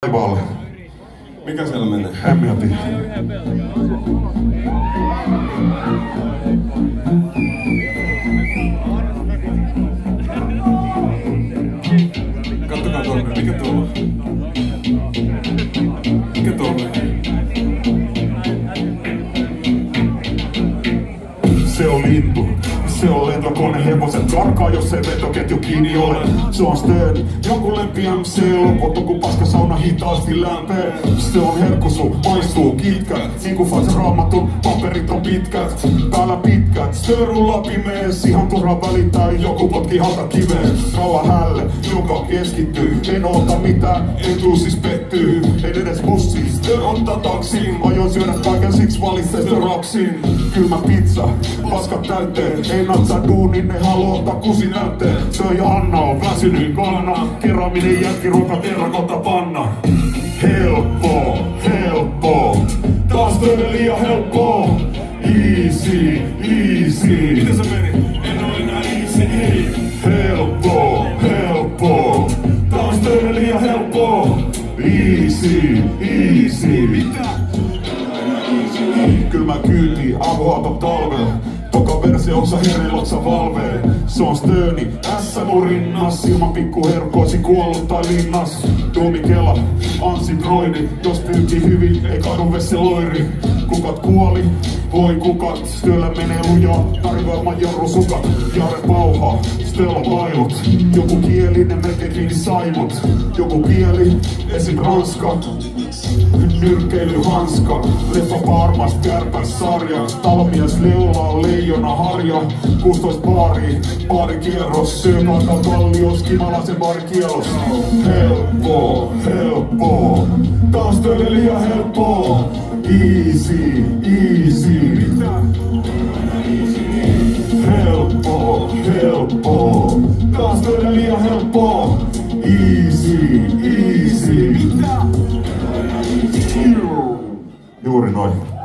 taivaalle. Mikä siellä menee? En mieti. Kattokaa tuonne, mikä tuolla on? Mikä tuolla on? Se on lintu, se on lentokone, hevoset karkaa, jos ei vetoketju kiinni ole. Se on Stern, joku lempi MC, lopottu kun paskasauna hitaasti lämpee. Se on herkkusu, maistuu kitkät, niinku fans raamatun, paperit on pitkät, päällä pitkät. Stern rullaa pimees, ihan turha välittää, joku potki halta kiveen. Rauha hälle, joka keskittyy, en oota mitään, en tuu siis pettyy. En edes bussi, Stern ottaa taksin, aion syödä kaiken, siksi valitsee raksin. Kylmä pizza, paskat täyteen, ei natsaa duunin, ne haloo ottaa kusi näytteen. Söö ja Anna on väsynyt kanna, kerraaminen jälkiruoka terrakotta panna. Helppo, helppo, taas töiden liian helppo. Easy, easy. Miten se meni? En oo enää easy. Helppo, helppo, taas töiden liian helppo. Easy, easy. Mitä? Kylmä kyyti, avoauto talve. Toka versiossa herreilotsa valvee. Se on Stöni, S mun rinnas. Ilman pikkuherkkoisi kuollut tai linnas. Tuomi Kela, Anssi Droidi. Jos pyykki hyvin, ei kaadu vesseloiri. Kukat kuoli, voi kukat. Stöllä menee lujaa, tarjoamaan jarrusukat. Jare pauha, Stöllä pailut. Joku kieli, ne melkein kiinni saimut. Joku kieli, esim. ranska. Nyrkkeilyhanska, leffa Parmas, kärpäs sarja. Talmies leulaa, leijona harja. 16 baarikierros. Syöpaakaan kallios, kimalaisen baarikielos. Helppo, helppo, taas töille liian helppo. Easy, easy. Helppo, helppo, taas töille liian helppo. Easy, easy. Juuri noin.